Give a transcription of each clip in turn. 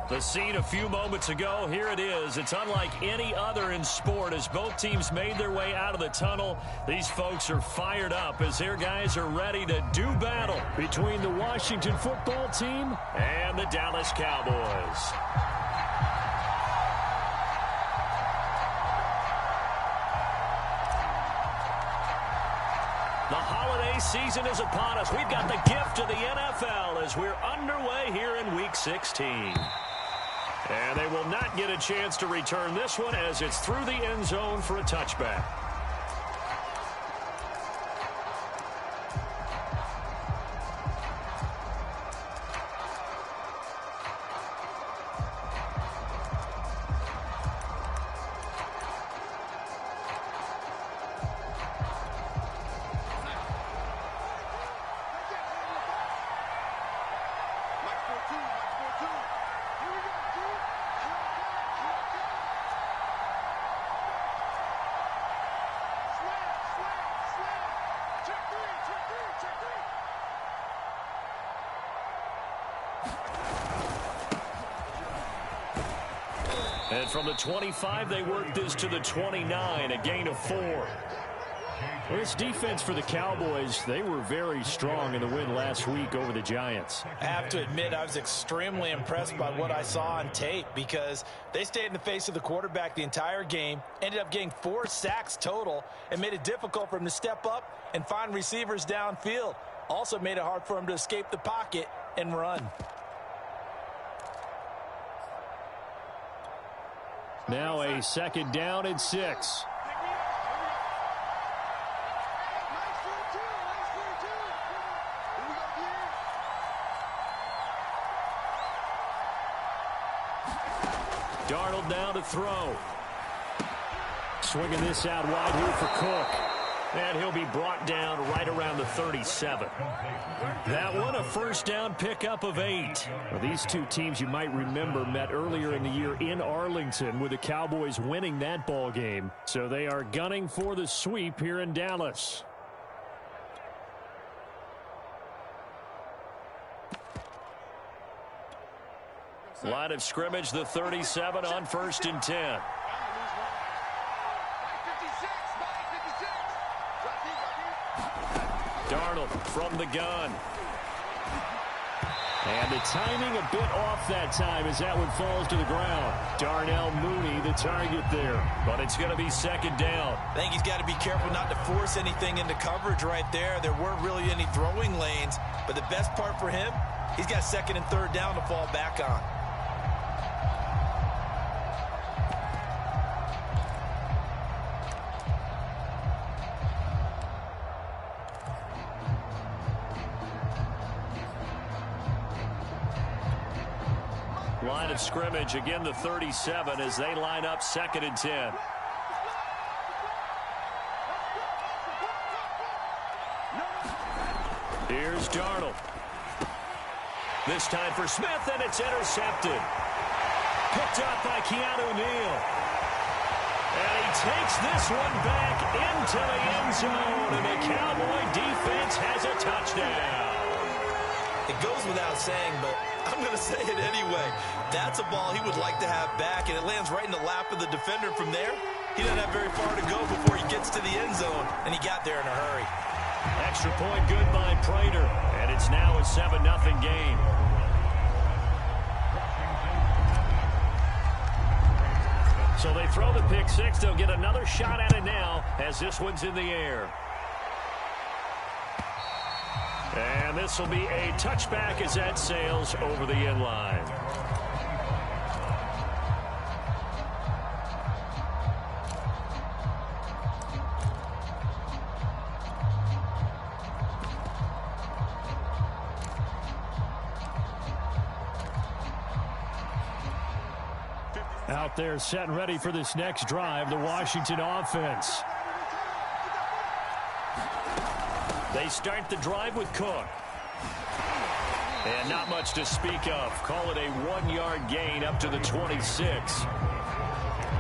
The scene a few moments ago, here it is. It's unlike any other in sport as both teams made their way out of the tunnel. These folks are fired up as their guys are ready to do battle between the Washington football team and the Dallas Cowboys. The holiday season is upon us. We've got the gift of the NFL as we're underway here in Week 16. And they will not get a chance to return this one as it's through the end zone for a touchback. And from the 25, they work this to the 29, a gain of 4. Well, this defense for the Cowboys, they were very strong in the win last week over the Giants. I have to admit, I was extremely impressed by what I saw on tape because they stayed in the face of the quarterback the entire game, ended up getting 4 sacks total, and made it difficult for him to step up and find receivers downfield. Also made it hard for him to escape the pocket and run. Now a second down and 6. Darnold now to throw. Swinging this out wide here for Cook. And he'll be brought down right around the 37. That one, a first down pickup of 8. Well, these two teams you might remember met earlier in the year in Arlington with the Cowboys winning that ball game. So they are gunning for the sweep here in Dallas. Line of scrimmage, the 37 on 1st and 10. Darnold from the gun. And the timing a bit off that time as that one falls to the ground. Darnell Mooney, the target there. But it's going to be second down. I think he's got to be careful not to force anything into coverage right there. There weren't really any throwing lanes. But the best part for him, he's got 2nd and 3rd down to fall back on. Line of scrimmage, again the 37 as they line up 2nd and 10. Here's Darnold. This time for Smith, and it's intercepted. Picked up by Keanu Neal. And he takes this one back into the end zone, and the Cowboy defense has a touchdown. It goes without saying, but I'm going to say it anyway. That's a ball he would like to have back, and it lands right in the lap of the defender from there. He doesn't have very far to go before he gets to the end zone, and he got there in a hurry. Extra point good by Prater, and it's now a 7-0 game. So they throw the pick 6. They'll get another shot at it now as this one's in the air. And this will be a touchback as that sails over the end line. Out there set and ready for this next drive, the Washington offense. They start the drive with Cook. And not much to speak of. Call it a 1-yard gain up to the 26.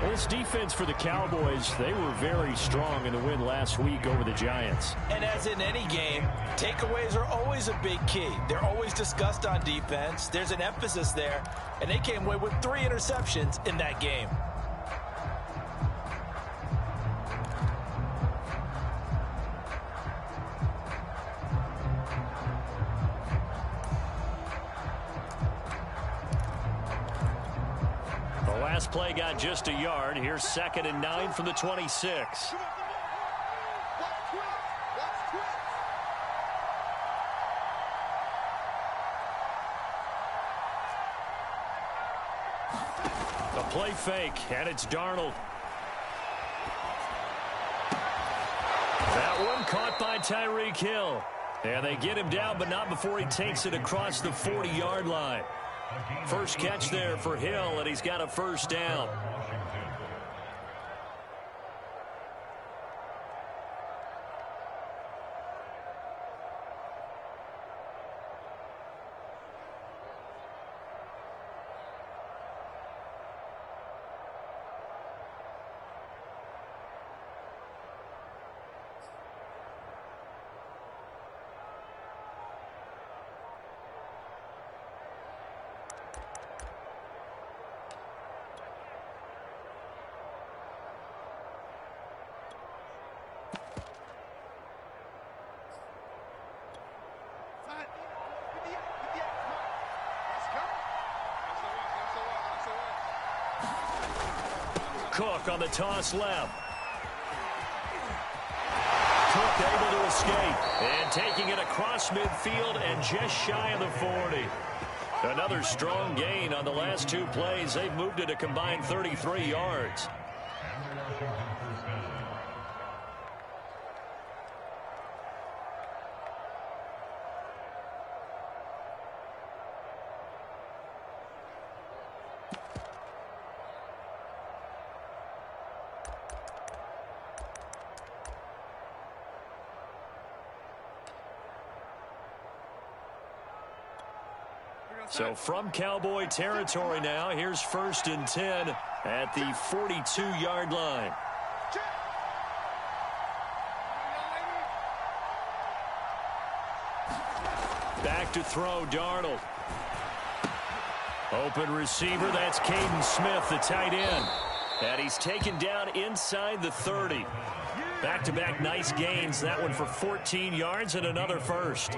Well, this defense for the Cowboys, they were very strong in the win last week over the Giants. And as in any game, takeaways are always a big key. They're always discussed on defense. There's an emphasis there, and they came away with 3 interceptions in that game. Last play got just a yard. Here's 2nd and 9 from the 26. A play fake, and it's Darnold. That one caught by Tyreek Hill. And they get him down, but not before he takes it across the 40-yard line. First catch there for Hill, and he's got a first down. Cook on the toss left. Cook able to escape. And taking it across midfield and just shy of the 40. Another strong gain on the last 2 plays. They've moved it a combined 33 yards. So from Cowboy territory now, here's 1st and 10 at the 42-yard line. Back to throw, Darnold. Open receiver, that's Caden Smith, the tight end. And he's taken down inside the 30. Back-to-back nice gains, that one for 14 yards and another first.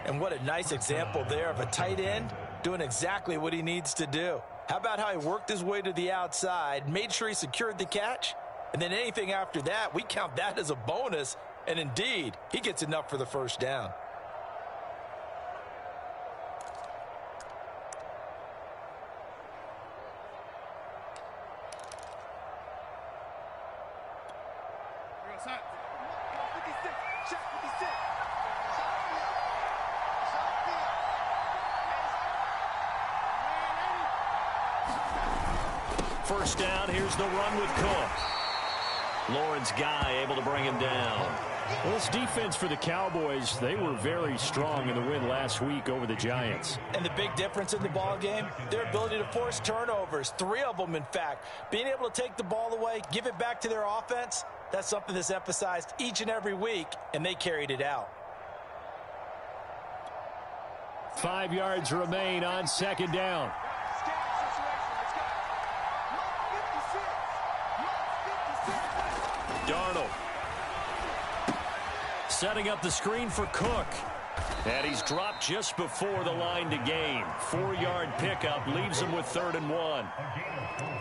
And what a nice example there of a tight end doing exactly what he needs to do. How about how he worked his way to the outside, made sure he secured the catch, and then anything after that, we count that as a bonus, and indeed, he gets enough for the first down. First down, here's the run with Cook. Lawrence Guy able to bring him down. Well, this defense for the Cowboys, they were very strong in the win last week over the Giants. And the big difference in the ball game, their ability to force turnovers, 3 of them in fact. Being able to take the ball away, give it back to their offense, that's something that's emphasized each and every week, and they carried it out. 5 yards remain on 2nd down. Darnold setting up the screen for Cook. And he's dropped just before the line to gain. 4-yard pickup leaves him with 3rd and 1.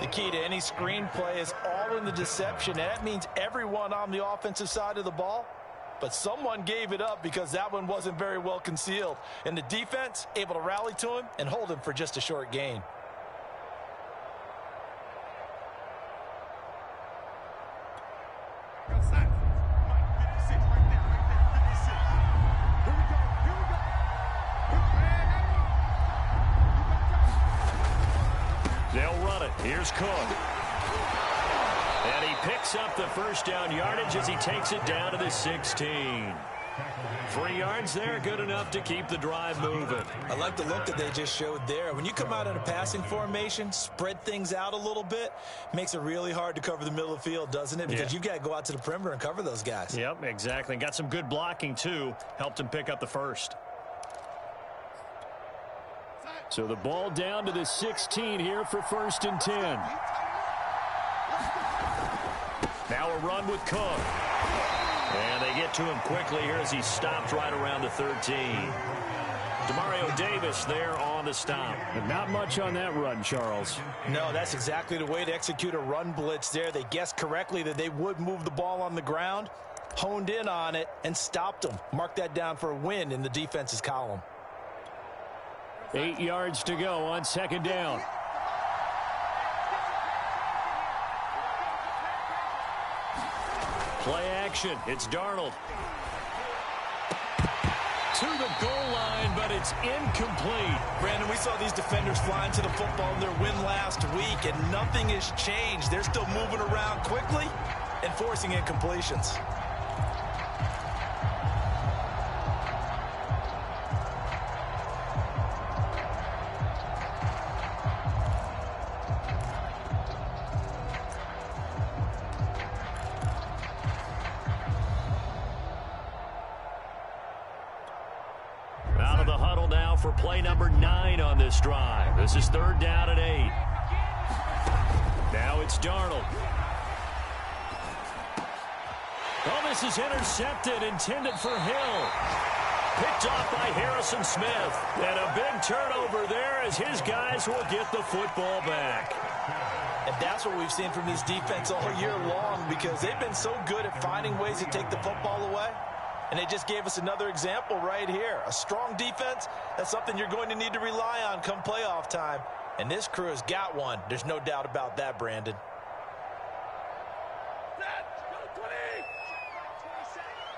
The key to any screen play is all in the deception. And that means everyone on the offensive side of the ball. But someone gave it up because that one wasn't very well concealed. And the defense able to rally to him and hold him for just a short gain. They'll run it. Here's Cook. And he picks up the first down yardage as he takes it down to the 16. 3 yards there, good enough to keep the drive moving. I like the look that they just showed there. When you come out in a passing formation, spread things out a little bit, makes it really hard to cover the middle of the field, doesn't it? Because you've got to go out to the perimeter and cover those guys. Yep, exactly. Got some good blocking, too. Helped him pick up the first. So the ball down to the 16 here for 1st and 10. Now a run with Cook. And they get to him quickly here as he stopped right around the 13. Demario Davis there on the stop. And not much on that run, Charles. No, that's exactly the way to execute a run blitz there. They guessed correctly that they would move the ball on the ground, honed in on it, and stopped them. Mark that down for a win in the defense's column. 8 yards to go on 2nd down. Play action. It's Darnold. To the goal line, but it's incomplete. Brandon, we saw these defenders flying to the football in their win last week, and nothing has changed. They're still moving around quickly and forcing incompletions. Out of the huddle now for play number 9 on this drive. This is 3rd down and 8. Now it's Darnold. Oh, this is intercepted, intended for Hill. Picked off by Harrison Smith. And a big turnover there as his guys will get the football back. And that's what we've seen from this defense all year long, because they've been so good at finding ways to take the football away. And they just gave us another example right here. A strong defense, that's something you're going to need to rely on come playoff time. And this crew has got one. There's no doubt about that, Brandon.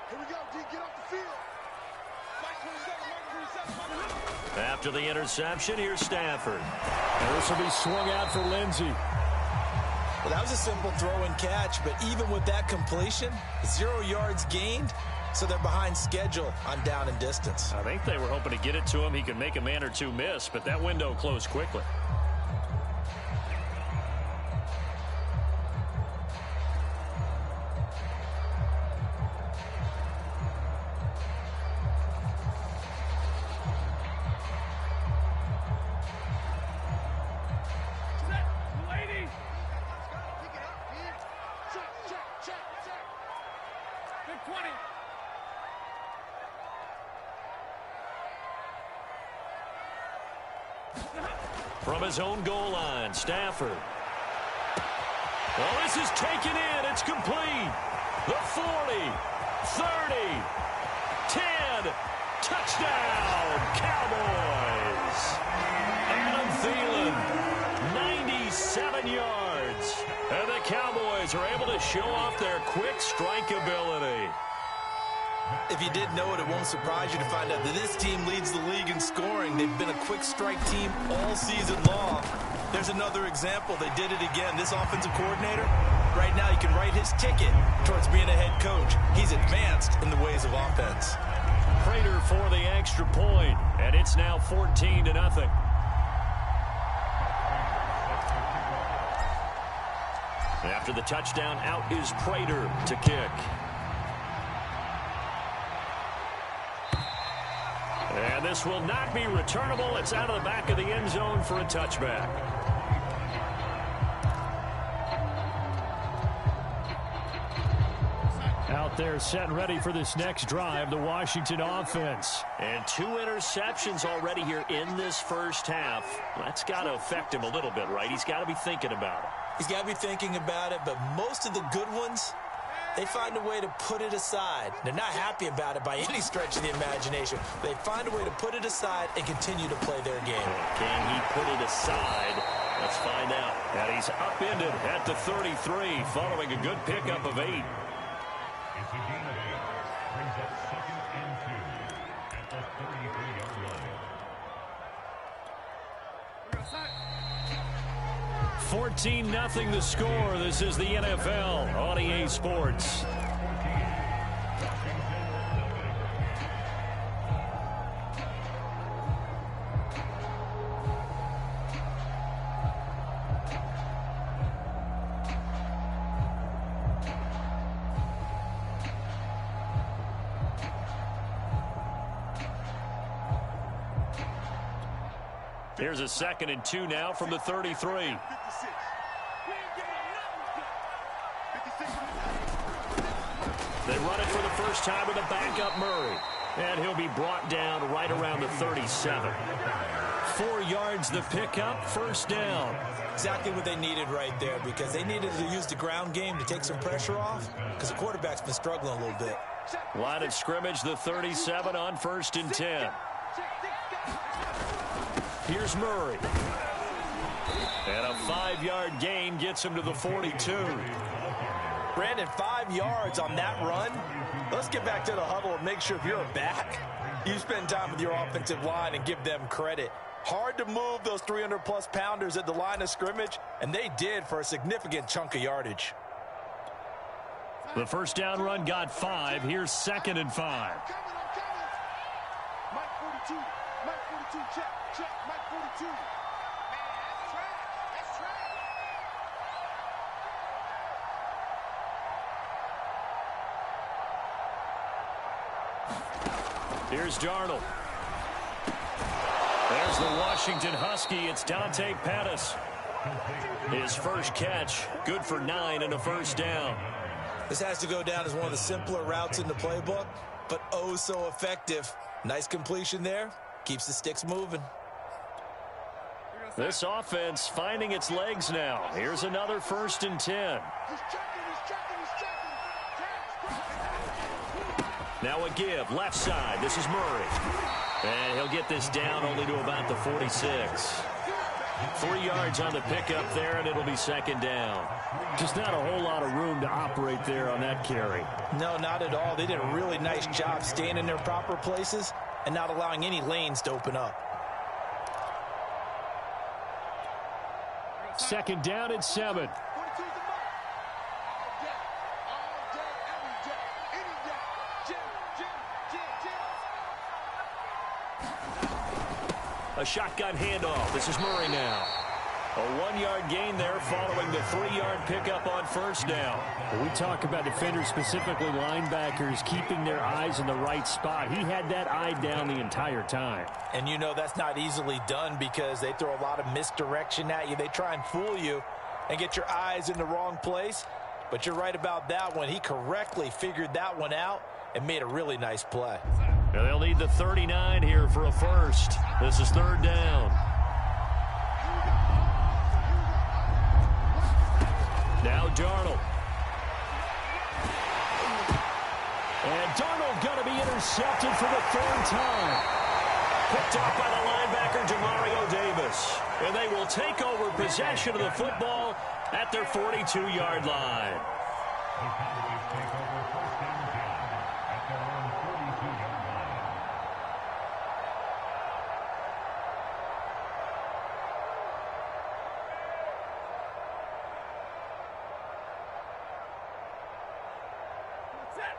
Here we go, D, get off the field. Mike 27, Mike 27. After the interception, here's Stafford. And this will be swung out for Lindsey. Well, that was a simple throw and catch, but even with that completion, 0 yards gained. So they're behind schedule on down and distance. I think they were hoping to get it to him. He could make a man or two miss, but that window closed quickly. From his own goal line, Stafford. Oh, this is taken in. It's complete. The 40, 30, 10. Touchdown, Cowboys. Adam Thielen, 97 yards. And the Cowboys are able to show off their quick strike ability. If you didn't know it, it won't surprise you to find out that this team leads the league in scoring. They've been a quick strike team all season long. There's another example. They did it again. This offensive coordinator, right now, you can write his ticket towards being a head coach. He's advanced in the ways of offense. Prater for the extra point, and it's now 14-0. After the touchdown, out is Prater to kick. And this will not be returnable. It's out of the back of the end zone for a touchback. Out there set and ready for this next drive, the Washington offense. And 2 interceptions already here in this first half. That's got to affect him a little bit, right? He's got to be thinking about it. He's got to be thinking about it, but most of the good ones, they find a way to put it aside. They're not happy about it by any stretch of the imagination. They find a way to put it aside and continue to play their game. Can he put it aside? Let's find out. And he's upended at the 33 following a good pickup of 8. 14-0 the score. This is the NFL on EA Sports. Here's a 2nd and 2 now from the 33. They run it for the first time with a backup Murray. And he'll be brought down right around the 37. 4 yards the pickup, first down. Exactly what they needed right there, because they needed to use the ground game to take some pressure off, because the quarterback's been struggling a little bit. Line of scrimmage, the 37 on 1st and 10. Here's Murray. And a 5-yard gain gets him to the 42. Brandon, 5 yards on that run. Let's get back to the huddle and make sure if you're a back, you spend time with your offensive line and give them credit. Hard to move those 300-plus pounders at the line of scrimmage, and they did for a significant chunk of yardage. The first down run got 5. Here's 2nd and 5. Mike 42. Mike 42. Check. Check. Mike 42. Here's Darnold. There's the Washington Husky. It's Dante Pettis. His first catch, good for 9 and a first down. This has to go down as one of the simpler routes in the playbook, but oh so effective. Nice completion there. Keeps the sticks moving. This offense finding its legs now. Here's another 1st and 10. Now a give, left side. This is Murray. And he'll get this down only to about the 46. 3 yards on the pickup there, and it'll be 2nd down. Just not a whole lot of room to operate there on that carry. No, not at all. They did a really nice job staying in their proper places and not allowing any lanes to open up. 2nd down and 7. A shotgun handoff. This is Murray now. A 1-yard gain there following the 3-yard pickup on first down. When we talk about defenders, specifically linebackers, keeping their eyes in the right spot. He had that eye down the entire time. And you know that's not easily done because they throw a lot of misdirection at you. They try and fool you and get your eyes in the wrong place. But you're right about that one. He correctly figured that one out and made a really nice play. And they'll need the 39 here for a first. This is 3rd down. Now Darnold. And Darnold going to be intercepted for the 3rd time. Picked off by the linebacker, Demario Davis. And they will take over possession of the football at their 42-yard line.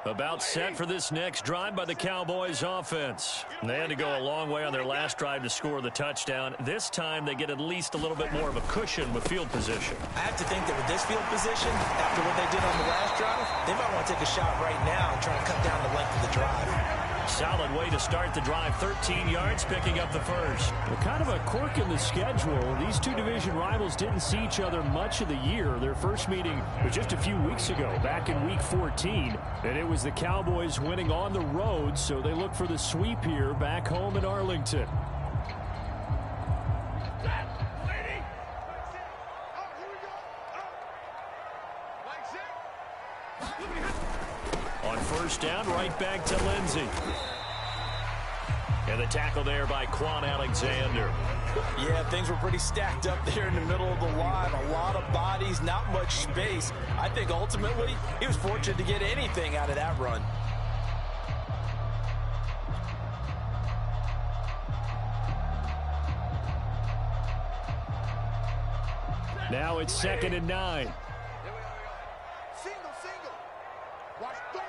About set for this next drive by the Cowboys offense. They had to go a long way on their last drive to score the touchdown. This time they get at least a little bit more of a cushion with field position. I have to think that with this field position, after what they did on the last drive, they might want to take a shot right now and try to cut down the length of the drive. Solid way to start the drive. 13 yards, picking up the first. Well, kind of a quirk in the schedule. These two division rivals didn't see each other much of the year. Their first meeting was just a few weeks ago, back in Week 14. And it was the Cowboys winning on the road, so they look for the sweep here back home in Arlington. On first down, right back to Lindsey. And the tackle there by Quan Alexander. Yeah, things were pretty stacked up there in the middle of the line. A lot of bodies, not much space. I think ultimately he was fortunate to get anything out of that run. Now it's 2nd and 9. Single. Watch 30.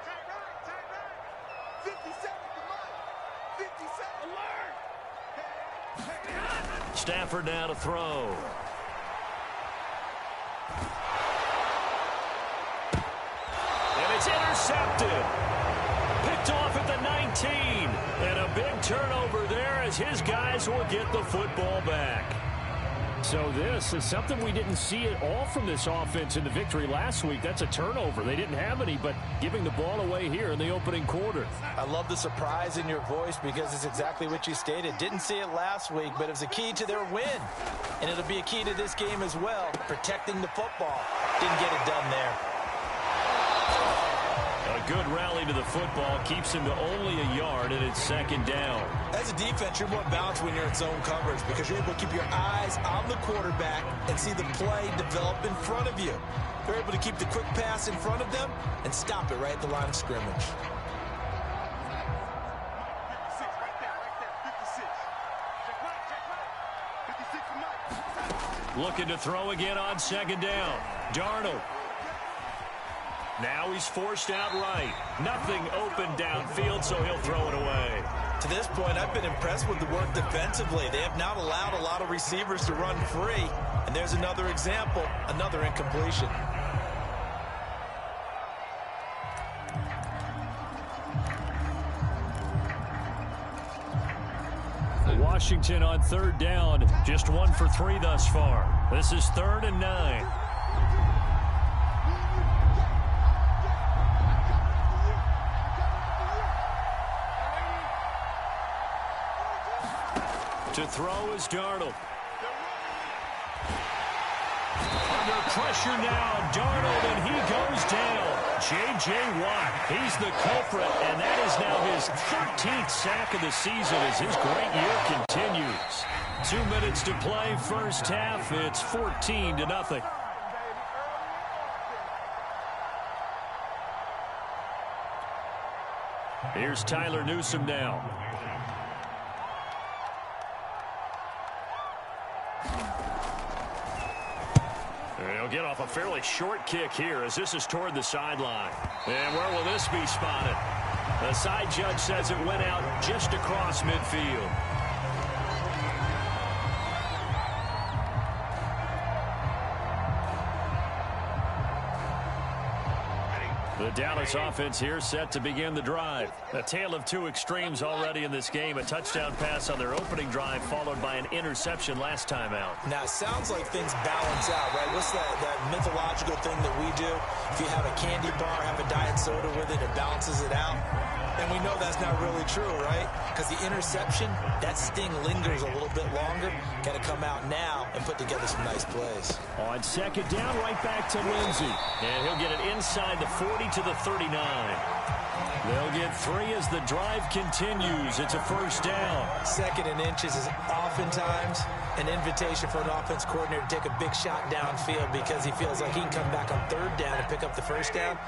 Tight right. 50 seconds to mine. 50 seconds. Alert. Stafford now to throw. And it's intercepted. Picked off at the 19. And a big turnover there as his guys will get the football back. So this is something we didn't see at all from this offense in the victory last week. That's a turnover. They didn't have any, but giving the ball away here in the opening quarter. I love the surprise in your voice because it's exactly what you stated. Didn't see it last week, but it was a key to their win. And it'll be a key to this game as well, protecting the football. Didn't get it done there. A good rally to the football keeps him to only a yard, and it's second down. As a defense, you're more balanced when you're in zone coverage because you're able to keep your eyes on the quarterback and see the play develop in front of you. You're able to keep the quick pass in front of them and stop it right at the line of scrimmage. 56 right there, 56. Check right. 56 from Mike. Looking to throw again on second down. Darnold. Now he's forced out right. Nothing open downfield, so he'll throw it away. To this point, I've been impressed with the work defensively. They have not allowed a lot of receivers to run free. And there's another example, another incompletion. Washington on third down, just 1 for 3 thus far. This is 3rd and 9. To throw is Darnold. Under pressure now, Darnold, and he goes down. J.J. Watt, he's the culprit, and that is now his 13th sack of the season as his great year continues. 2 minutes to play, first half. It's 14-0. Here's Tyler Newsome now. He'll get off a fairly short kick here as this is toward the sideline. And where will this be spotted? The side judge says it went out just across midfield. The Dallas offense here set to begin the drive. A tale of two extremes already in this game. A touchdown pass on their opening drive followed by an interception last time out. Now, it sounds like things balance out, right? What's that mythological thing that we do? If you have a candy bar, have a diet soda with it, it balances it out. And we know that's not really true, right? Because the interception, that sting lingers a little bit longer. Got to come out now and put together some nice plays. On second down, right back to Lindsey. And he'll get it inside the 40 to the 39. They'll get 3 as the drive continues. It's a first down. 2nd and inches is oftentimes an invitation for an offense coordinator to take a big shot downfield because he feels like he can come back on 3rd down and pick up the first down.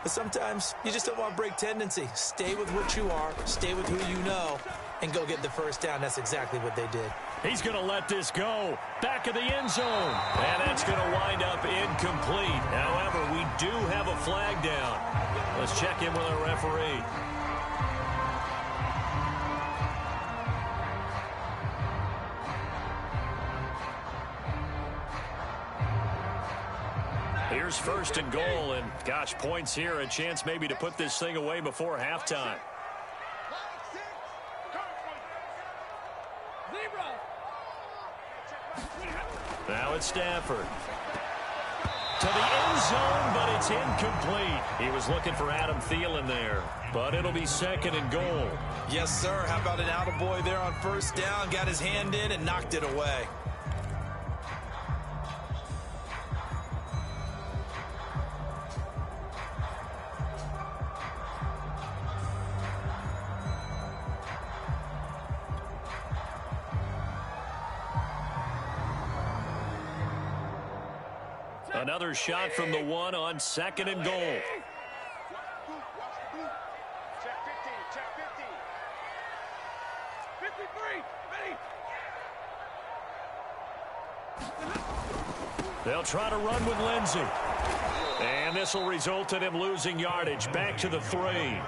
But sometimes you just don't want to break tendency. Stay with what you are, stay with who you know, and go get the first down. That's exactly what they did. He's going to let this go. Back of the end zone. And that's going to wind up incomplete. However, we do have a flag down. Let's check in with our referee. Here's 1st and goal, and gosh, points here, a chance maybe to put this thing away before halftime. Now it's Stafford. To the end zone, but it's incomplete. He was looking for Adam Thielen there, but it'll be 2nd and goal. Yes, sir. How about an attaboy there on 1st down? Got his hand in and knocked it away. Another shot from the 1 on 2nd and goal. Check 15, check 15. 53, ready. They'll try to run with Lindsey. And this will result in him losing yardage. Back to the 3.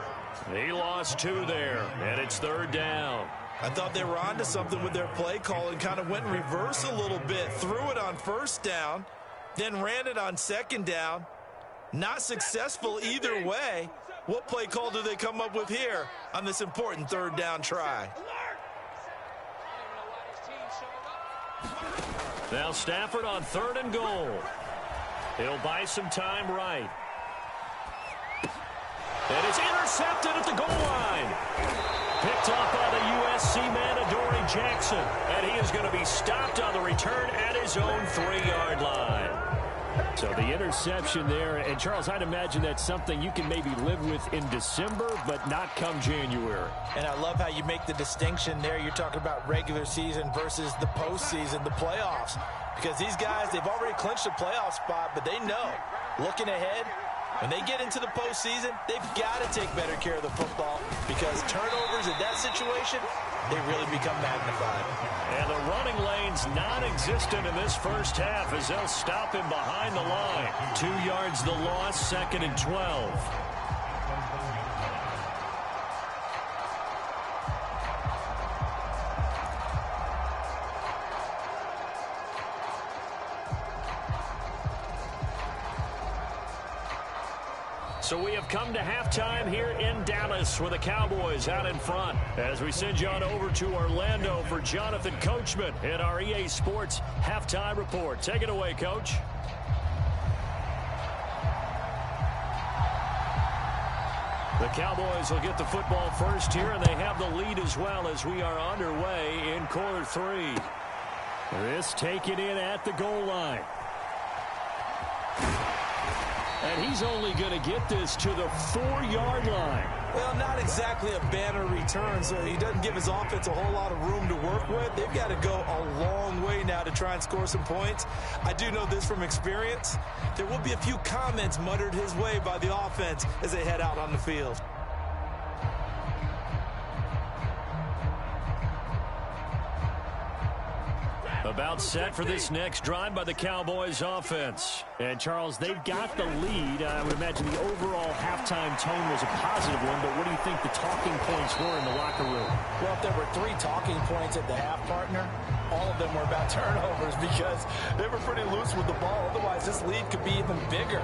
He lost 2 there, and it's 3rd down. I thought they were onto something with their play call and kind of went in reverse a little bit. Threw it on 1st down, then ran it on 2nd down. Not successful either way. What play call do they come up with here on this important third down try? Now Stafford on 3rd and goal. He'll buy some time right. And it's intercepted at the goal line. Picked up by the USC man, Adoree Jackson. And he is going to be stopped on the return at his own 3-yard line. So the interception there. And, Charles, I'd imagine that's something you can maybe live with in December, but not come January. And I love how you make the distinction there. You're talking about regular season versus the postseason, the playoffs. Because these guys, they've already clinched a playoff spot, but they know, looking ahead, when they get into the postseason, they've got to take better care of the football because turnovers in that situation, they really become magnified. And the running lane's non-existent in this first half as they'll stop him behind the line. 2 yards the loss, 2nd and 12. So we have come to halftime here in Dallas with the Cowboys out in front. As we send you on over to Orlando for Jonathan Coachman in our EA Sports Halftime Report. Take it away, Coach. The Cowboys will get the football first here, and they have the lead as well as we are underway in quarter 3. This taken in at the goal line. And he's only going to get this to the 4-yard line. Well, not exactly a banner return, so he doesn't give his offense a whole lot of room to work with. They've got to go a long way now to try and score some points. I do know this from experience. There will be a few comments muttered his way by the offense as they head out on the field. About set for this next drive by the Cowboys offense. And, Charles, they've got the lead. I would imagine the overall halftime tone was a positive one, but what do you think the talking points were in the locker room? Well, if there were 3 talking points at the half, partner, all of them were about turnovers because they were pretty loose with the ball. Otherwise, this lead could be even bigger.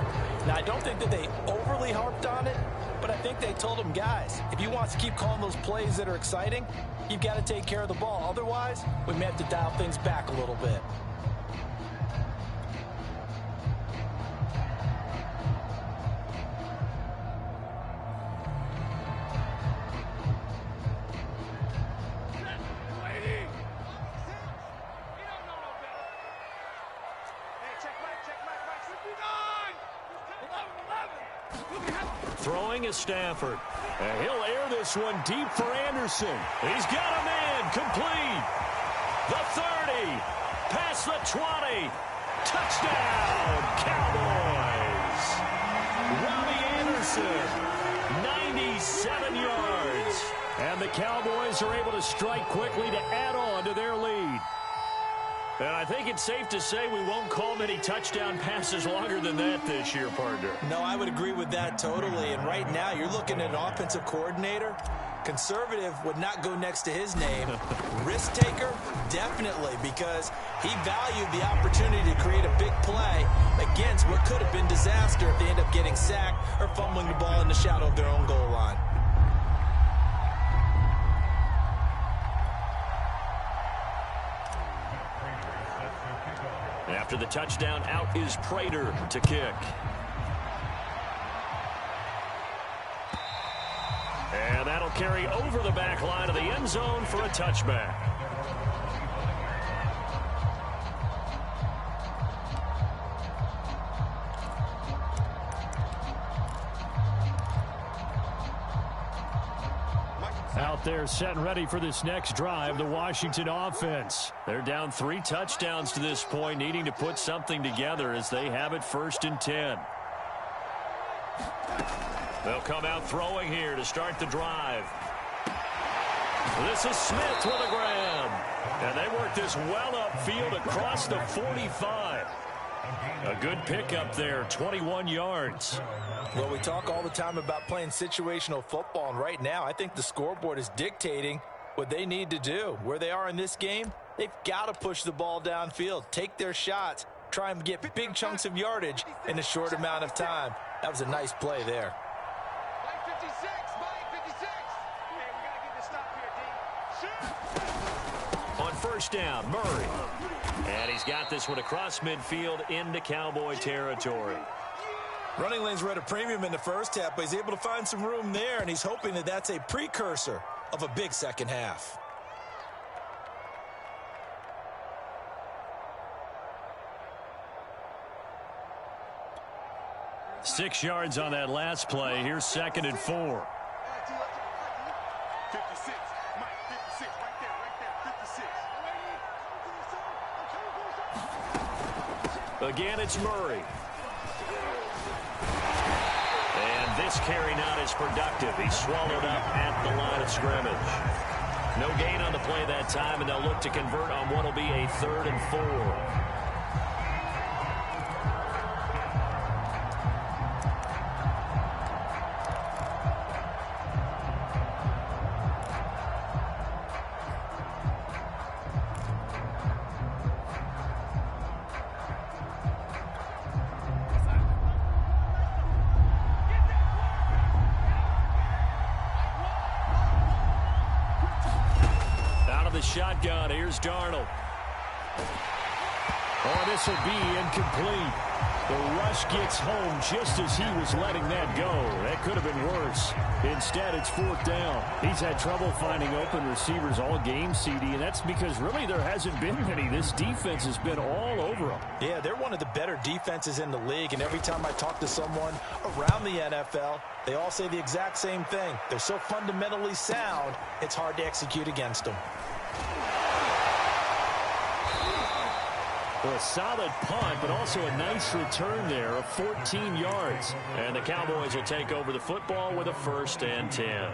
Now, I don't think that they overly harped on it, but I think they told them, guys, if you want to keep calling those plays that are exciting, you've got to take care of the ball. Otherwise, we may have to dial things back a little bit. Throwing is Stafford. And he'll air this one deep for Anderson. He's got a man complete. The 30. Past the 20. Touchdown, Cowboys. Robbie Anderson, 97 yards. And the Cowboys are able to strike quickly to add on to their lead. And I think it's safe to say we won't call many touchdown passes longer than that this year, partner. No, I would agree with that totally. And right now, you're looking at an offensive coordinator. Conservative would not go next to his name. Risk taker, definitely, because he valued the opportunity to create a big play against what could have been disaster if they end up getting sacked or fumbling the ball in the shadow of their own goal line. After the touchdown, out is Prater to kick. And that'll carry over the back line of the end zone for a touchback. Out there set and ready for this next drive, the Washington offense. They're down 3 touchdowns to this point, needing to put something together as they have it 1st and 10. They'll come out throwing here to start the drive. This is Smith with a grab. And they work this well upfield across the 45. A good pickup there, 21 yards. Well, we talk all the time about playing situational football, and right now I think the scoreboard is dictating what they need to do. Where they are in this game, they've got to push the ball downfield, take their shots, try and get big chunks of yardage in a short amount of time. That was a nice play there. On first down, Murray. And he's got this one across midfield into Cowboy territory. Running lanes were at a premium in the first half, but he's able to find some room there, and he's hoping that that's a precursor of a big second half. Six yards on that last play. Here's 2nd and 4. 56. Mike, 56. Right there. 56. Again, it's Murray. And this carry not as productive. He's swallowed up at the line of scrimmage. No gain on the play that time, and they'll look to convert on what will be a 3rd and 4. Shotgun, here's Darnold. Oh, this will be incomplete. The rush gets home just as he was letting that go. That could have been worse. Instead, it's 4th down. He's had trouble finding open receivers all game, CD, and that's because really there hasn't been many. This defense has been all over them. Yeah, they're one of the better defenses in the league, and every time I talk to someone around the NFL, they all say the exact same thing. They're so fundamentally sound, it's hard to execute against them. Well, a solid punt, but also a nice return there of 14 yards. And the Cowboys will take over the football with a 1st and 10.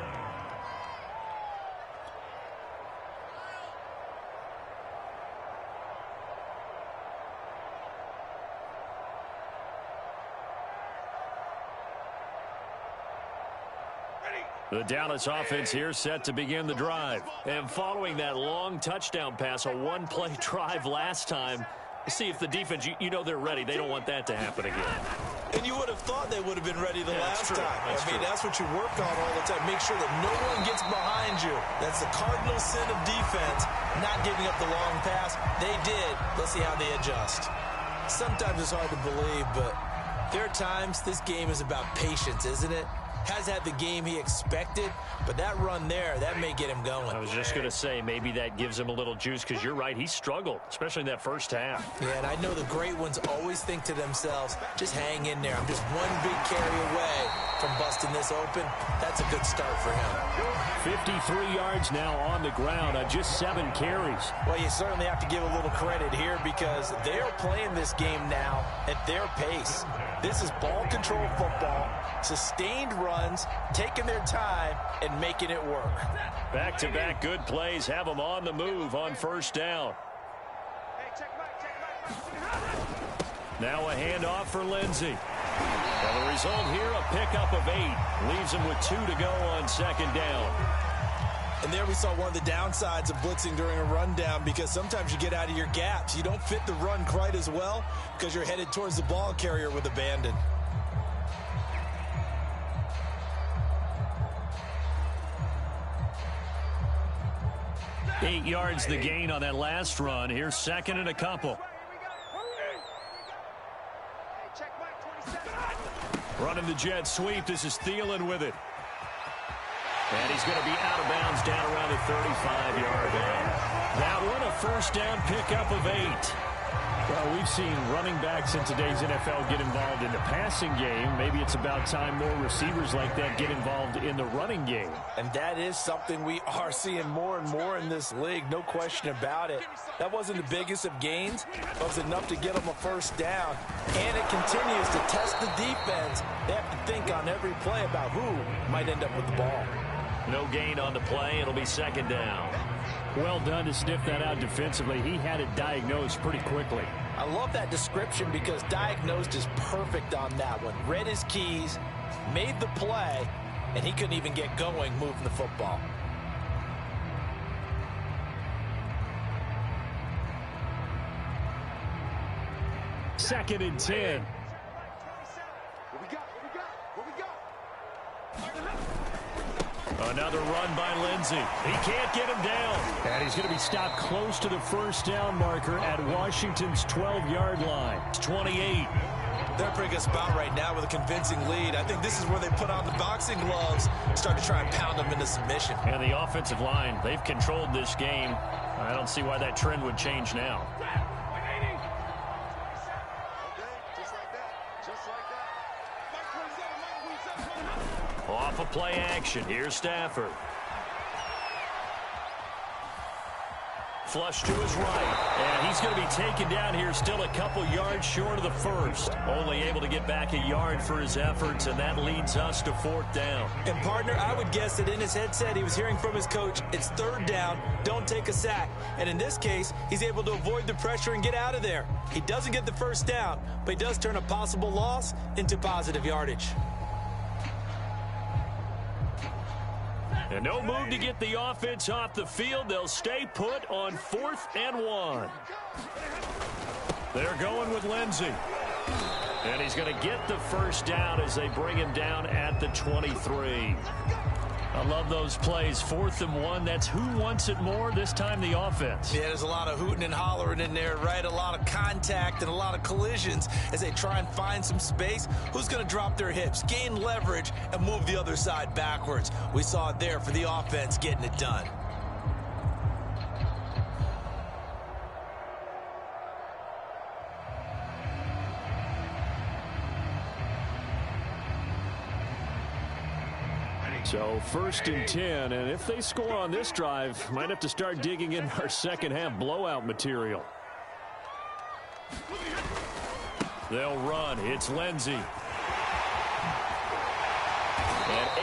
The Dallas offense here set to begin the drive. And following that long touchdown pass, a one-play drive last time, see if the defense, you know they're ready. They don't want that to happen again. And you would have thought they would have been ready the last time. I mean, that's what you work on all the time. Make sure that no one gets behind you. That's the cardinal sin of defense, not giving up the long pass. They did. Let's see how they adjust. Sometimes it's hard to believe, but there are times this game is about patience, isn't it? Has had the game he expected, but that run there, that may get him going. I was just going to say, maybe that gives him a little juice, because you're right, he struggled, especially in that first half. Yeah, and I know the great ones always think to themselves, just hang in there. I'm just one big carry away from busting this open. That's a good start for him. 53 yards now on the ground on just 7 carries. Well, you certainly have to give a little credit here because they're playing this game now at their pace. This is ball control football, sustained runs, taking their time, and making it work. Back-to-back good plays have them on the move on first down. Now a handoff for Lindsey. And the result here, a pickup of 8. Leaves him with 2 to go on 2nd down. And there we saw one of the downsides of blitzing during a rundown, because sometimes you get out of your gaps. You don't fit the run quite as well because you're headed towards the ball carrier with abandon. Eight yards the gain on that last run. Here's 2nd and a couple. Running the jet sweep. This is Thielen with it. And he's going to be out of bounds down around the 35-yard line. That one, a first down pickup of 8. Well, we've seen running backs in today's NFL get involved in the passing game. Maybe it's about time more receivers like that get involved in the running game. And that is something we are seeing more and more in this league, no question about it. That wasn't the biggest of gains, but it was enough to get them a first down. And it continues to test the defense. They have to think on every play about who might end up with the ball. No gain on the play. It'll be 2nd down. Well done to sniff that out defensively. He had it diagnosed pretty quickly. I love that description because diagnosed is perfect on that one. Read his keys, made the play, and he couldn't even get going moving the football. Second and 10. Another run by Lindsey. He can't get him down. And he's going to be stopped close to the first down marker at Washington's 12-yard line. It's 28. They're bringing us about right now with a convincing lead. I think this is where they put on the boxing gloves and start to try and pound them into submission. And the offensive line, they've controlled this game. I don't see why that trend would change now. Off of play action. Here's Stafford. Flush to his right. And he's going to be taken down here still a couple yards short of the first. Only able to get back a yard for his efforts, and that leads us to 4th down. And, partner, I would guess that in his headset he was hearing from his coach, it's 3rd down, don't take a sack. And in this case, he's able to avoid the pressure and get out of there. He doesn't get the first down, but he does turn a possible loss into positive yardage. And no move to get the offense off the field. They'll stay put on 4th and 1. They're going with Lindsey. And he's going to get the first down as they bring him down at the 23. I love those plays. 4th and 1. That's who wants it more, this time the offense. Yeah, there's a lot of hooting and hollering in there, right? A lot of contact and a lot of collisions as they try and find some space. Who's going to drop their hips, gain leverage, and move the other side backwards? We saw it there for the offense getting it done. So 1st and 10, and if they score on this drive, might have to start digging in our second half blowout material. They'll run. It's Lindsey. And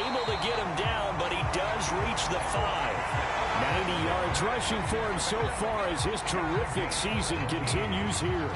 able to get him down, but he does reach the 5. 90 yards rushing for him so far as his terrific season continues here.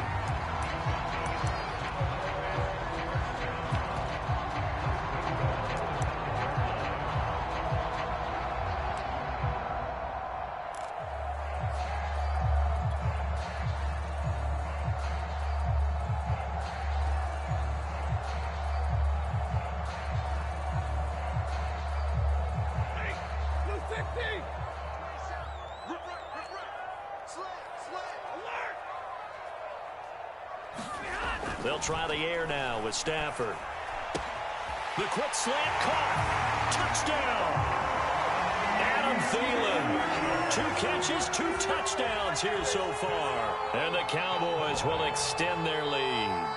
They'll try the air now with Stafford. The quick slant caught. Touchdown. Adam Thielen. 2 catches, 2 touchdowns here so far. And the Cowboys will extend their lead.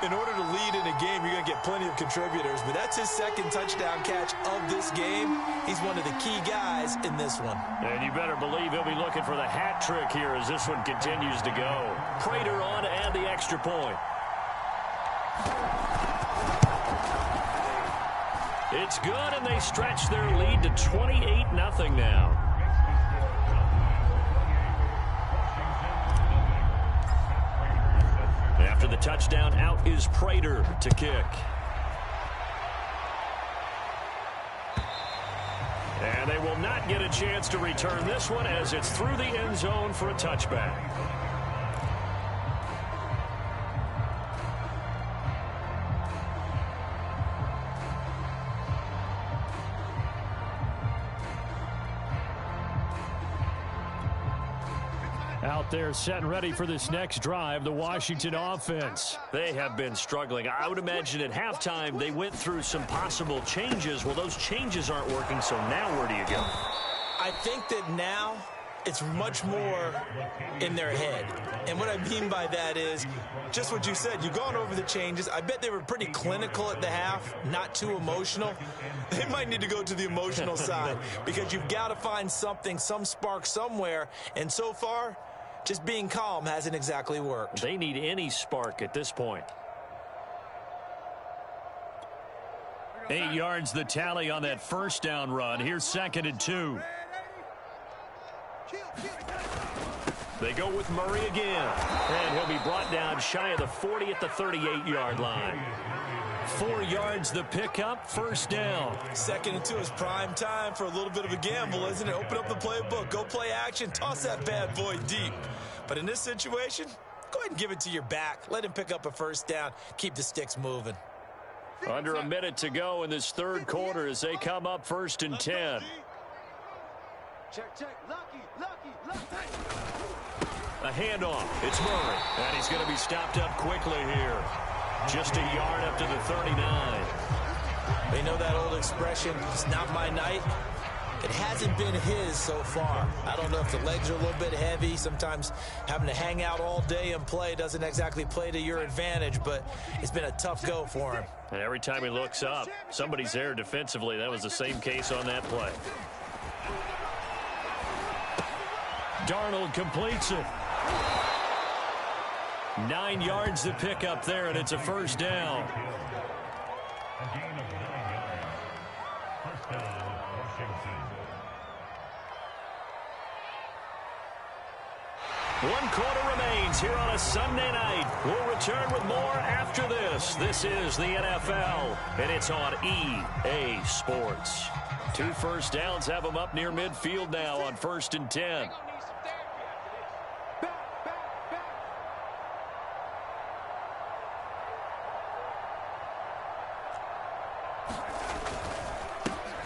In order to lead in a game, you're going to get plenty of contributors, but that's his 2nd touchdown catch of this game. He's one of the key guys in this one. And you better believe he'll be looking for the hat trick here as this one continues to go. Prater on to add the extra point. It's good, and they stretch their lead to 28-0 now. After the touchdown, out is Prater to kick. And they will not get a chance to return this one as it's through the end zone for a touchback. Out there set and ready for this next drive, the Washington offense. They have been struggling. I would imagine at halftime they went through some possible changes. Well, those changes aren't working, so now where do you go? I think that now it's much more in their head. And what I mean by that is just what you said. You've gone over the changes. I bet they were pretty clinical at the half, not too emotional. They might need to go to the emotional side because you've got to find something, some spark somewhere. And so far, just being calm hasn't exactly worked. They need any spark at this point. 8 yards the tally on that first down run. Here's 2nd and 2. They go with Murray again. And he'll be brought down shy of the 40 at the 38-yard line. 4 yards the pickup, first down. 2nd and 2 is prime time for a little bit of a gamble, isn't it? Open up the playbook, go play action, toss that bad boy deep. But in this situation, go ahead and give it to your back. Let him pick up a first down, keep the sticks moving. Under a minute to go in this third quarter as they come up 1st and 10. Check, check. Lucky. A handoff. It's Murray. And he's going to be stopped up quickly here. Just a yard up to the 39. They know that old expression, it's not my night. It hasn't been his so far. I don't know if the legs are a little bit heavy. Sometimes having to hang out all day and play doesn't exactly play to your advantage, but it's been a tough go for him. And every time he looks up, somebody's there defensively. That was the same case on that play. Darnold completes it. 9 yards to pick up there, and it's a first down. One quarter remains here on a Sunday night. We'll return with more after this. This is the NFL, and it's on EA Sports. 2 first downs have them up near midfield now on 1st and 10.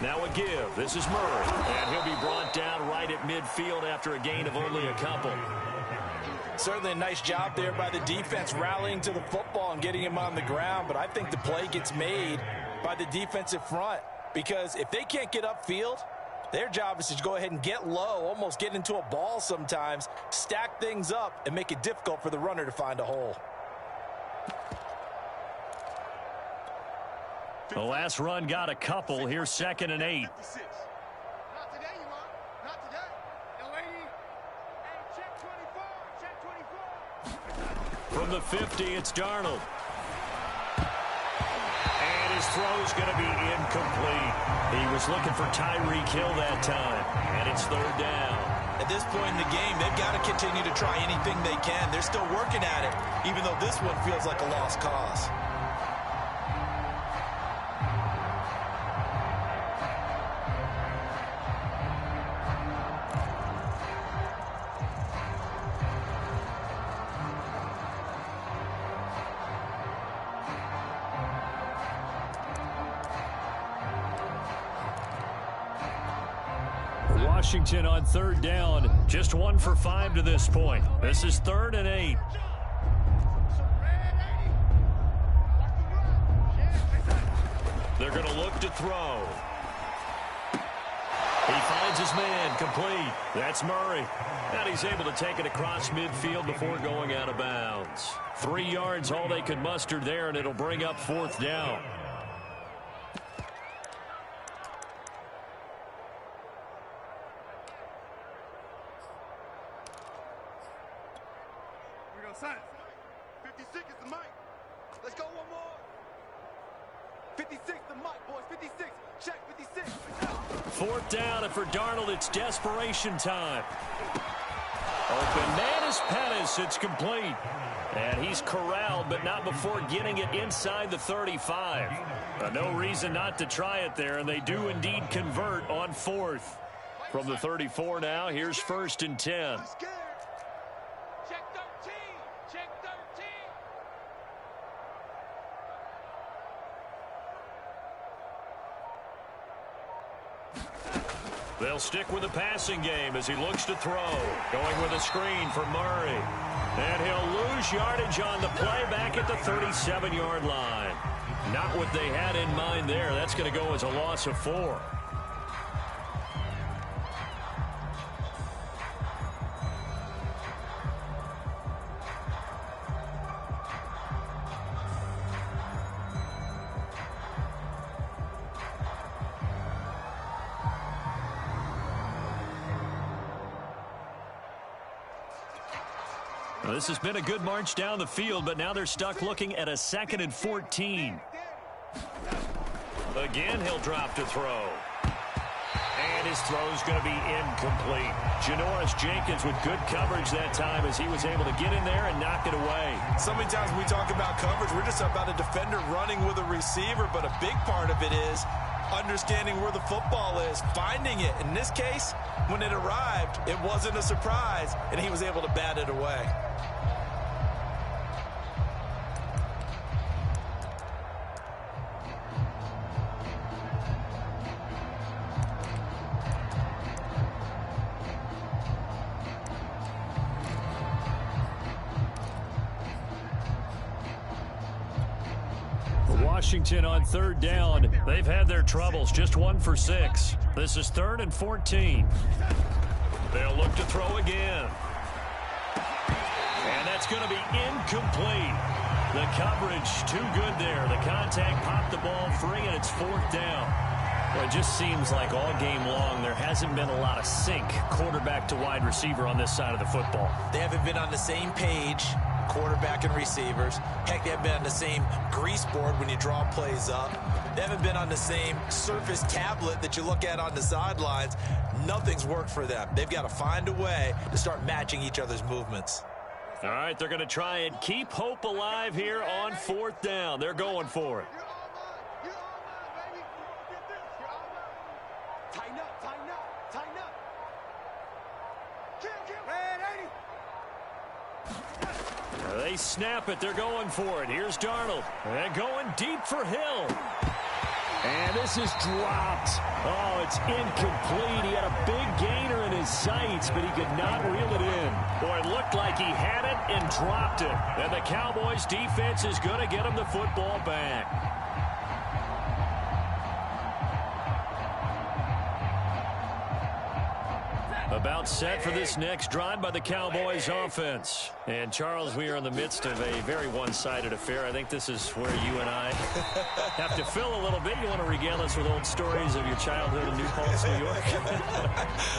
Now a give. This is Murray, and he'll be brought down right at midfield after a gain of only a couple. Certainly a nice job there by the defense rallying to the football and getting him on the ground, but I think the play gets made by the defensive front because if they can't get upfield, their job is to go ahead and get low, almost get into a ball sometimes, stack things up, and make it difficult for the runner to find a hole. The last run got a couple. Here's 2nd and 8. Not today, you are. Not today. Yo, lady. Hey, check 24. Check 24. From the 50, it's Darnold. And his throw's going to be incomplete. He was looking for Tyreek Hill that time. And it's 3rd down. At this point in the game, they've got to continue to try anything they can. They're still working at it, even though this one feels like a lost cause. Washington on 3rd down. Just 1 for 5 to this point. This is 3rd and 8. They're going to look to throw. He finds his man, complete. That's Murray. And he's able to take it across midfield before going out of bounds. 3 yards, all they could muster there, and it'll bring up 4th down. Here we go, son. 56 is the mic. Let's go one more. 56 the mic, boys. 56. Check 56. 4th down, and for Darnold, it's desperation time. Open man is Pettis. It's complete. And he's corralled, but not before getting it inside the 35. No reason not to try it there, and they do indeed convert on 4th. From the 34 now, here's 1st and 10. Check 13. Check 13. They'll stick with the passing game as he looks to throw. Going with a screen for Murray. And he'll lose yardage on the play back at the 37-yard line. Not what they had in mind there. That's going to go as a loss of 4. Well, this has been a good march down the field, but now they're stuck looking at a 2nd and 14. Again, he'll drop to throw. And his throw's going to be incomplete. Janoris Jenkins with good coverage that time as he was able to get in there and knock it away. So many times when we talk about coverage, we're just about a defender running with a receiver, but a big part of it is understanding where the football is, finding it. In this case, when it arrived, it wasn't a surprise, and he was able to bat it away. Washington on third down. They've had their troubles, just 1 for 6. This is 3rd and 14. They'll look to throw again. And that's going to be incomplete. The coverage too good there. The contact popped the ball free, and it's 4th down. Well, it just seems like all game long there hasn't been a lot of sync quarterback to wide receiver on this side of the football. They haven't been on the same page, quarterback and receivers. Heck, they haven't been on the same grease board when you draw plays up. They haven't been on the same surface tablet that you look at on the sidelines. Nothing's worked for them. They've got to find a way to start matching each other's movements. All right, they're going to try and keep hope alive here on 4th down. They're going for it. Tighten up, tighten up, tighten up. They snap it. They're going for it. Here's Darnold. And going deep for Hill. And this is dropped. Oh, it's incomplete. He had a big gainer in his sights, but he could not reel it in. Boy, it looked like he had it and dropped it. And the Cowboys defense is going to get him the football back. About set for this next drive by the Cowboys offense. And, Charles, we are in the midst of a very one-sided affair. I think this is where you and I have to fill a little bit. You want to regale us with old stories of your childhood in New Paltz, New York?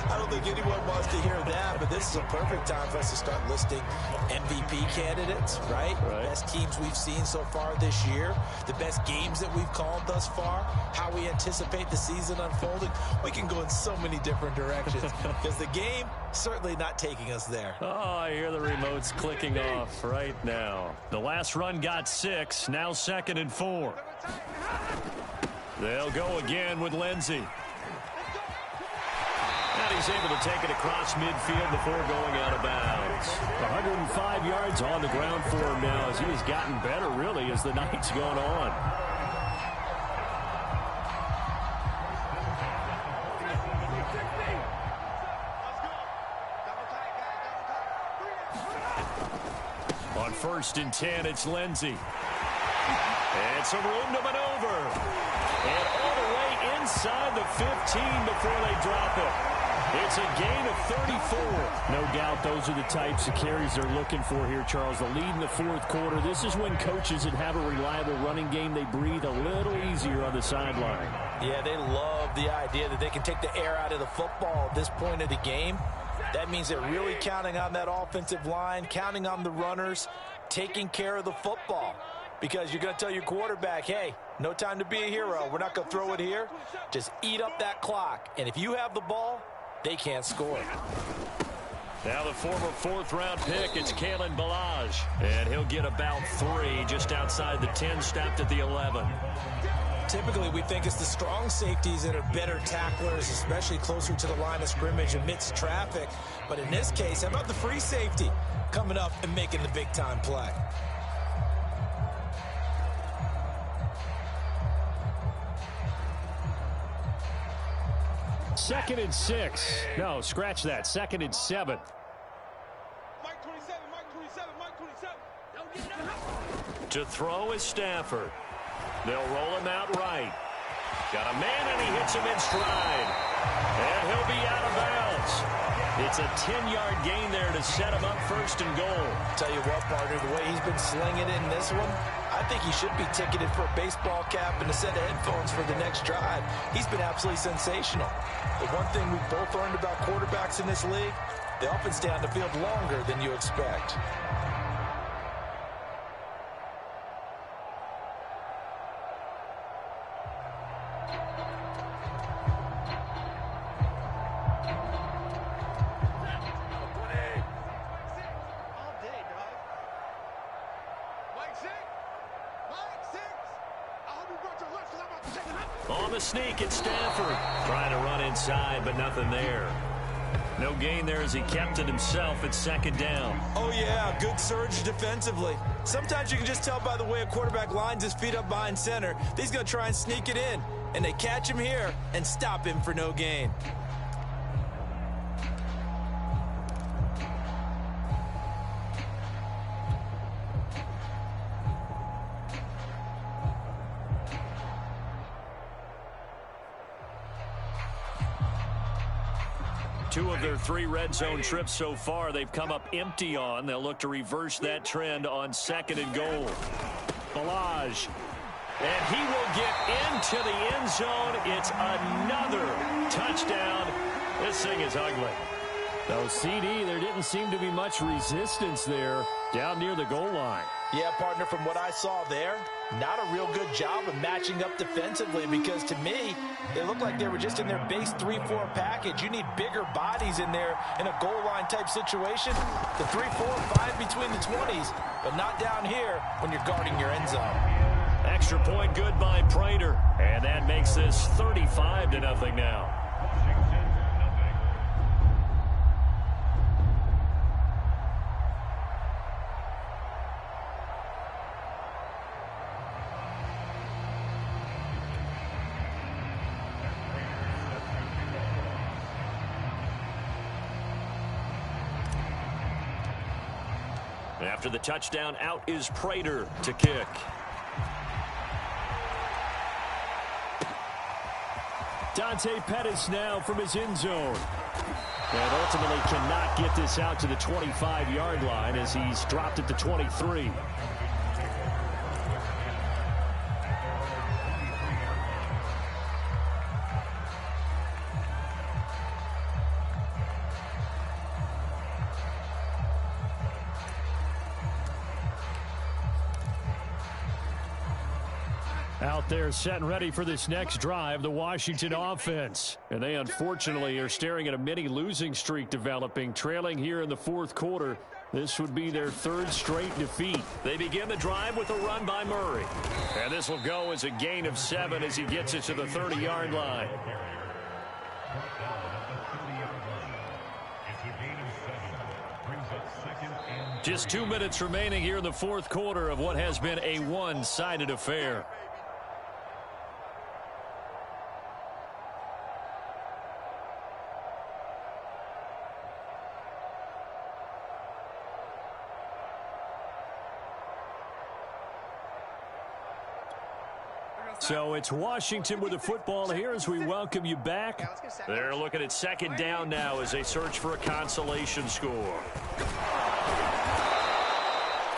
I don't think anyone wants to hear that, but this is a perfect time for us to start listing MVP candidates, right? Best teams we've seen so far this year, the best games that we've called thus far, how we anticipate the season unfolding. We can go in so many different directions because the game certainly not taking us there. Oh, I hear the remotes clicking off right now. The last run got 6, now 2nd and 4. They'll go again with Lindsey. And he's able to take it across midfield before going out of bounds. 105 yards on the ground for him now as he has gotten better, really, as the night's gone on. On 1st and 10, it's Lindsey. And some room to maneuver. And all the way inside the 15 before they drop it. It's a gain of 34. No doubt those are the types of carries they're looking for here, Charles. The lead in the 4th quarter. This is when coaches that have a reliable running game, they breathe a little easier on the sideline. Yeah, they love the idea that they can take the air out of the football at this point of the game. That means they're really counting on that offensive line, counting on the runners, taking care of the football. Because you're going to tell your quarterback, hey, no time to be a hero. We're not going to throw it here. Just eat up that clock. And if you have the ball, they can't score. Now the former 4th-round pick, it's Kalen Ballage. And he'll get about 3 just outside the 10, stopped at the 11. Typically, we think it's the strong safeties that are better tacklers, especially closer to the line of scrimmage amidst traffic. But in this case, how about the free safety coming up and making the big-time play? Second and 6. No, scratch that. 2nd and 7. Mike 27, Mike 27, Mike 27. Don't get no help. To throw is Stafford. They'll roll him out right. Got a man, and he hits him in stride. And he'll be out of bounds. It's a 10-yard gain there to set him up 1st and goal. Tell you what, partner, the way he's been slinging it in this one, I think he should be ticketed for a baseball cap and a set of headphones for the next drive. He's been absolutely sensational. The one thing we've both learned about quarterbacks in this league, they often stay on the field longer than you expect. On the sneak, it's Stafford. Trying to run inside, but nothing there. No gain there as he kept it himself at 2nd down. Oh, yeah, good surge defensively. Sometimes you can just tell by the way a quarterback lines his feet up behind center that he's going to try and sneak it in. And they catch him here and stop him for no gain. 2 of their 3 red zone trips so far, they've come up empty on. They'll look to reverse that trend on 2nd and goal. Balaj. And he will get into the end zone. It's another touchdown. This thing is ugly. So, CD, there didn't seem to be much resistance there down near the goal line. Yeah, partner, from what I saw there, not a real good job of matching up defensively, because to me, they looked like they were just in their base 3-4 package. You need bigger bodies in there in a goal line type situation. The 3-4, fine between the 20s, but not down here when you're guarding your end zone. Extra point good by Prater. And that makes this 35-0 now. After the touchdown, out is Prater to kick. Dante Pettis now from his end zone. And ultimately cannot get this out to the 25-yard line as he's dropped at the 23. Out there set and ready for this next drive, the Washington offense. And they unfortunately are staring at a mini losing streak developing, trailing here in the 4th quarter. This would be their 3rd straight defeat. They begin the drive with a run by Murray. And this will go as a gain of 7 as he gets it to the 30-yard line. Just 2 minutes remaining here in the 4th quarter of what has been a one-sided affair. So it's Washington with the football here as we welcome you back. They're looking at 2nd down now as they search for a consolation score.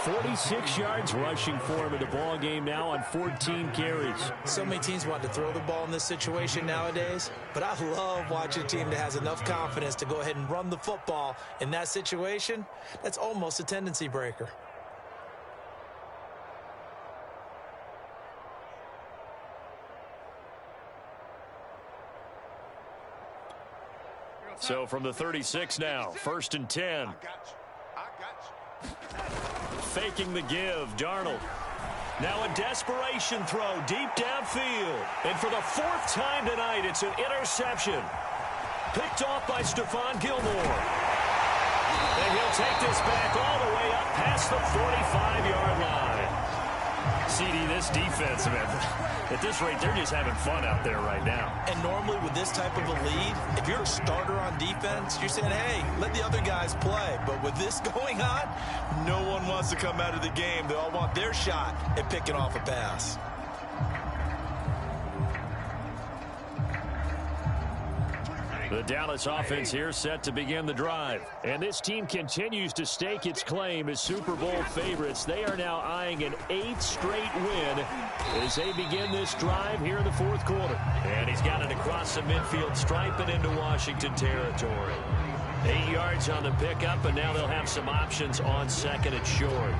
46 yards rushing for him in the ball game now on 14 carries. So many teams want to throw the ball in this situation nowadays, but I love watching a team that has enough confidence to go ahead and run the football in that situation. That's almost a tendency breaker. So from the 36 now, 1st and 10. Faking the give, Darnold. Now a desperation throw deep downfield. And for the 4th time tonight, it's an interception. Picked off by Stephon Gilmore. And he'll take this back all the way up past the 45-yard line. CD, this defense, man, at this rate, they're just having fun out there right now. And normally with this type of a lead, if you're a starter on defense, you're saying, hey, let the other guys play. But with this going on, no one wants to come out of the game. They all want their shot at picking off a pass. The Dallas offense here set to begin the drive. And this team continues to stake its claim as Super Bowl favorites. They are now eyeing an 8th straight win as they begin this drive here in the 4th quarter. And he's got it across the midfield stripe and into Washington territory. 8 yards on the pickup, and now they'll have some options on 2nd and short.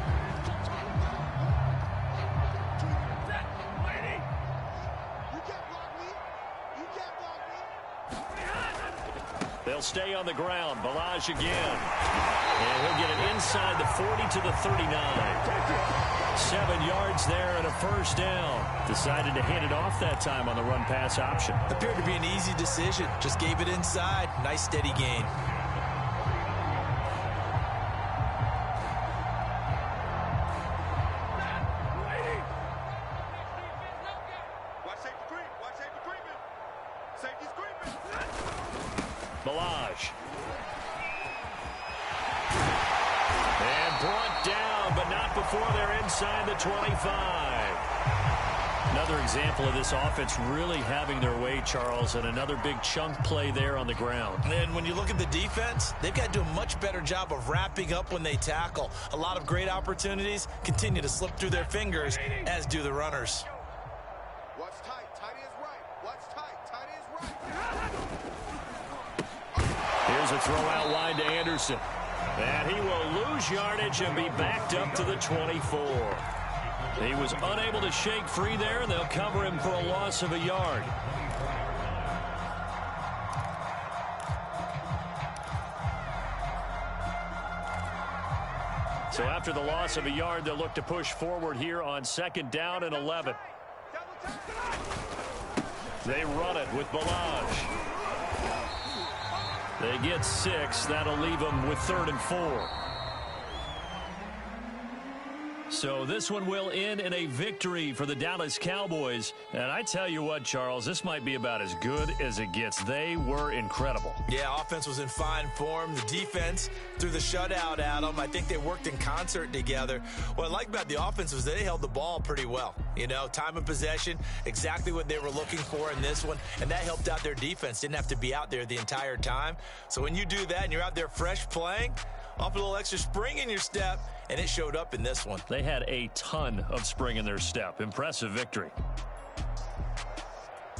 They'll stay on the ground. Balaj again. And he'll get it inside the 40 to the 39. 7 yards there and a 1st down. Decided to hand it off that time on the run-pass option. Appeared to be an easy decision. Just gave it inside. Nice steady gain. Balaj. And brought down, but not before they're inside the 25. Another example of this offense really having their way, Charles, and another big chunk play there on the ground. And when you look at the defense, they've got to do a much better job of wrapping up when they tackle. A lot of great opportunities continue to slip through their fingers, as do the runners. Watch tight. Tight is right. Watch tight. Tight is right. Here's a throw out wide to Anderson. And he will lose yardage and be backed up to the 24. He was unable to shake free there, and they'll cover him for a loss of a yard. So after the loss of a yard, they'll look to push forward here on 2nd down and 11. They run it with Balaj. They get 6. That'll leave them with 3rd and 4. So this one will end in a victory for the Dallas Cowboys. And I tell you what, Charles, this might be about as good as it gets. They were incredible. Yeah, offense was in fine form. The defense threw the shutout at them. I think they worked in concert together. What I like about the offense was they held the ball pretty well. You know, time of possession, exactly what they were looking for in this one. And that helped out their defense. Didn't have to be out there the entire time. So when you do that and you're out there fresh playing, off a little extra spring in your step, and it showed up in this one. They had a ton of spring in their step. Impressive victory.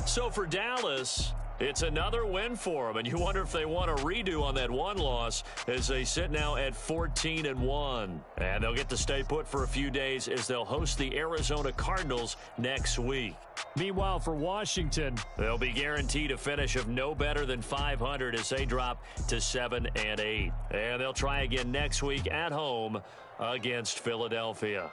So for Dallas, it's another win for them, and you wonder if they want a redo on that one loss as they sit now at 14-1. And they'll get to stay put for a few days as they'll host the Arizona Cardinals next week. Meanwhile, for Washington, they'll be guaranteed a finish of no better than 500 as they drop to 7-8. And they'll try again next week at home against Philadelphia.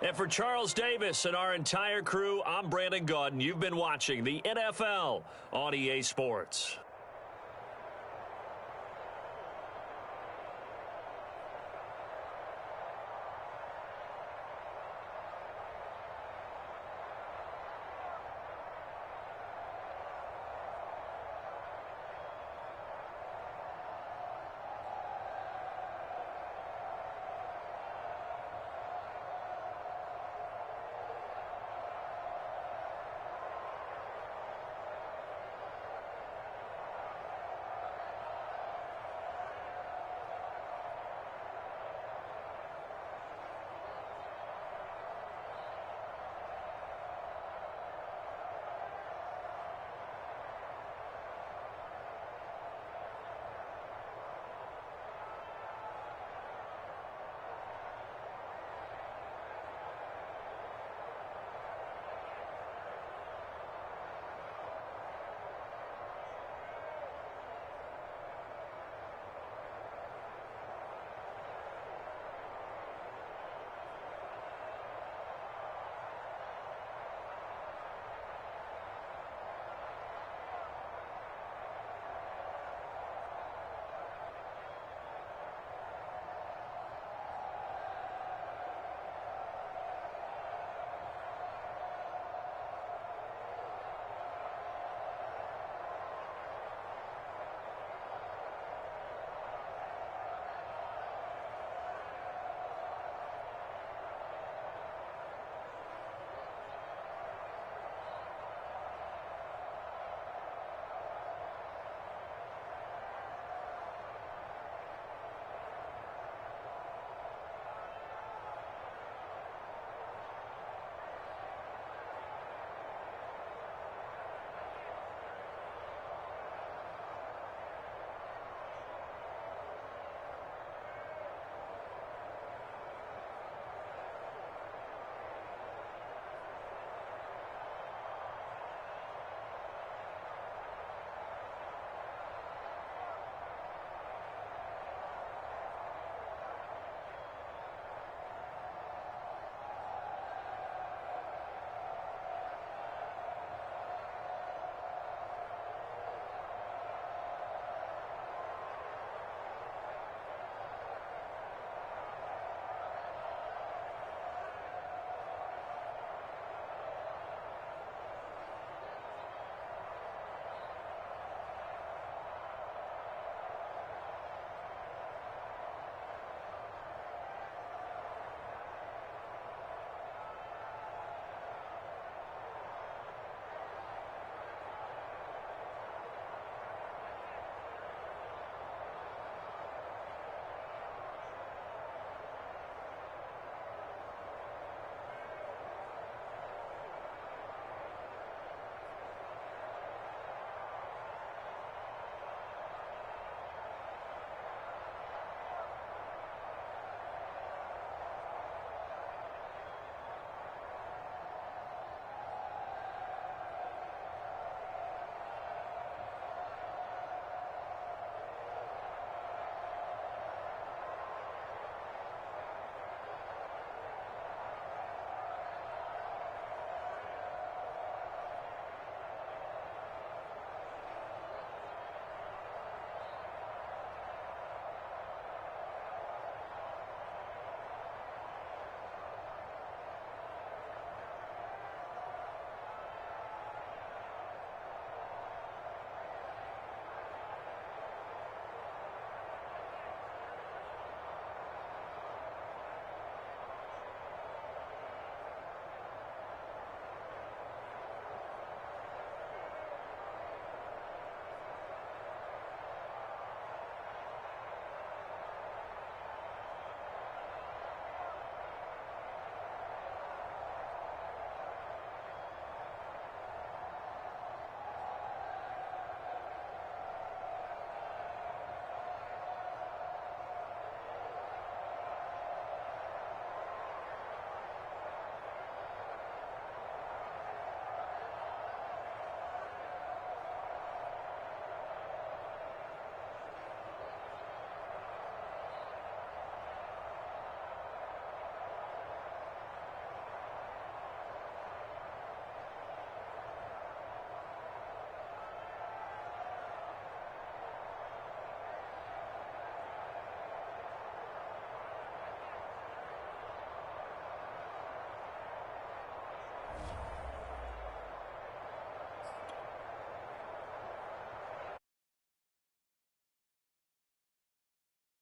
And for Charles Davis and our entire crew, I'm Brandon Gaudin. You've been watching the NFL on EA Sports.